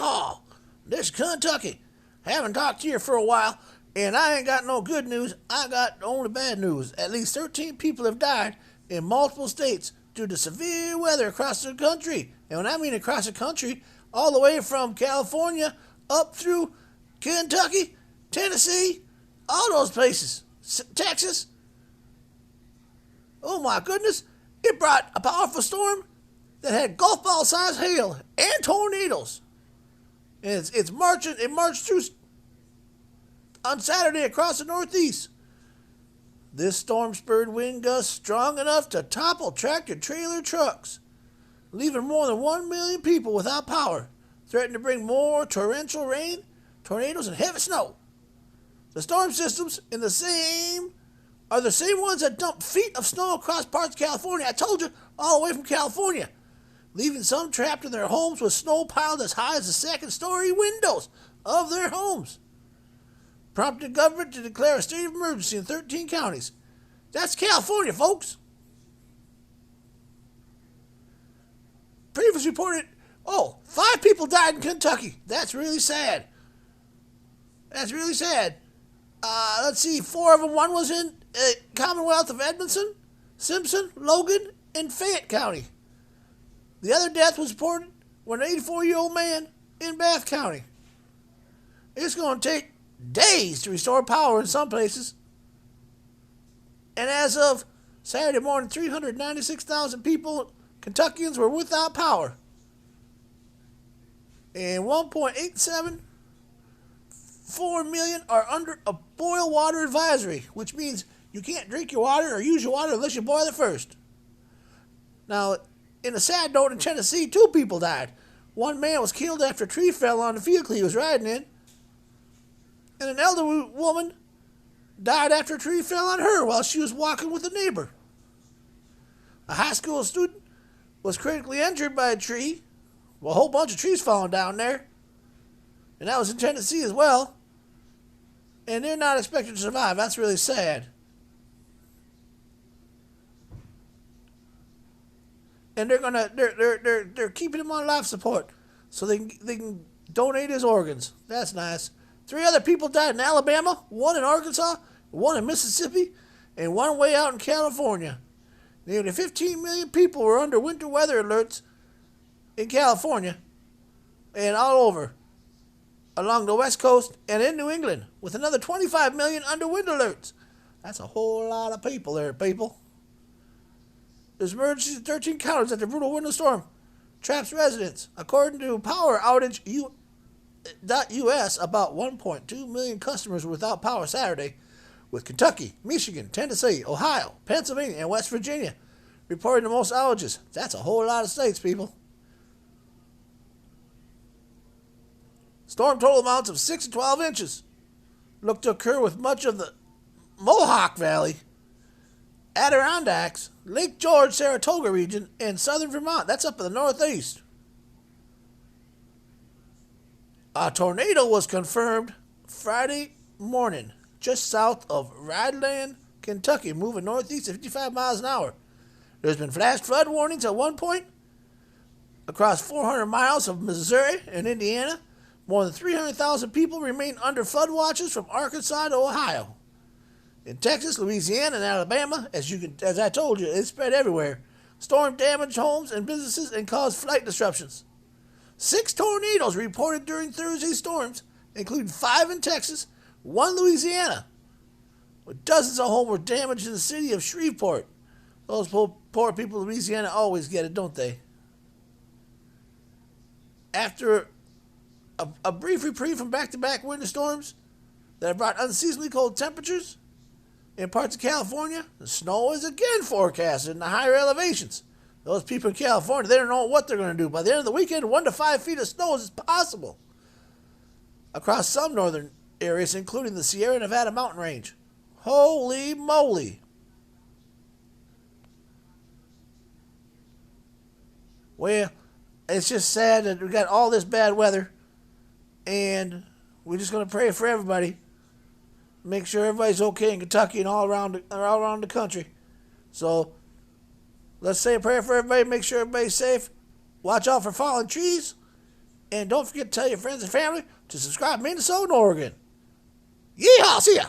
Yeehaw! This is Kentucky. Haven't talked to you for a while, and I ain't got no good news. I got only bad news. At least 13 people have died in multiple states due to severe weather across the country. And when I mean across the country, all the way from California up through Kentucky, Tennessee, all those places. Texas. Oh my goodness. It brought a powerful storm that had golf ball sized hail and tornadoes. And it marched through on Saturday across the Northeast. This storm spurred wind gusts strong enough to topple tractor-trailer trucks, leaving more than 1 million people without power, threatening to bring more torrential rain, tornadoes, and heavy snow. The storm systems are the same ones that dumped feet of snow across parts of California. I told you, all the way from California, leaving some trapped in their homes with snow piled as high as the second-story windows of their homes, prompted the government to declare a state of emergency in 13 counties. That's California, folks. Previously reported, 5 people died in Kentucky. That's really sad. Let's see, 4 of them. One was in Commonwealth of Edmondson, Simpson, Logan, and Fayette County. The other death was reported when an 84-year-old man in Bath County. It's going to take days to restore power in some places. And as of Saturday morning, 396,000 people, Kentuckians, were without power. And 1.874 million are under a boil water advisory, which means you can't drink your water or use your water unless you boil it first. Now, in a sad note, in Tennessee, 2 people died. One man was killed after a tree fell on the vehicle he was riding in. And an elderly woman died after a tree fell on her while she was walking with a neighbor. A high school student was critically injured by a tree. Well, a whole bunch of trees falling down there. And that was in Tennessee as well. And they're not expected to survive. That's really sad. And they're keeping him on life support so they can donate his organs. That's nice. 3 other people died in Alabama, 1 in Arkansas, 1 in Mississippi, and 1 way out in California. Nearly 15 million people were under winter weather alerts in California and all over along the West Coast and in New England, with another 25 million under wind alerts. That's a whole lot of people there, people. There's emergencies in 13 counties after brutal winter storm traps residents. According to Power Outage US, about 1.2 million customers were without power Saturday, with Kentucky, Michigan, Tennessee, Ohio, Pennsylvania, and West Virginia reporting the most outages. That's a whole lot of states, people. Storm total amounts of 6 to 12 inches look to occur with much of the Mohawk Valley, Adirondacks, Lake George, Saratoga region, and southern Vermont. That's up in the northeast. A tornado was confirmed Friday morning just south of Rhineland, Kentucky, moving northeast at 55 miles an hour. There's been flash flood warnings at one point across 400 miles of Missouri and Indiana. More than 300,000 people remain under flood watches from Arkansas to Ohio. In Texas, Louisiana, and Alabama, as I told you, it spread everywhere. Storm damaged homes and businesses and caused flight disruptions. 6 tornadoes reported during Thursday's storms, including 5 in Texas, 1 in Louisiana. With dozens of homes were damaged in the city of Shreveport. Those poor people in Louisiana always get it, don't they? After a brief reprieve from back-to-back winter storms that have brought unseasonably cold temperatures in parts of California, the snow is again forecasted in the higher elevations. Those people in California, they don't know what they're going to do. By the end of the weekend, 1 to 5 feet of snow is possible across some northern areas, including the Sierra Nevada mountain range. Holy moly. Well, it's just sad that we got all this bad weather, and we're just going to pray for everybody. Make sure everybody's okay in Kentucky and all around the country. So let's say a prayer for everybody. Make sure everybody's safe. Watch out for fallen trees And don't forget to tell your friends and family to subscribe to Minnesota and Oregon. Yeehaw! See ya!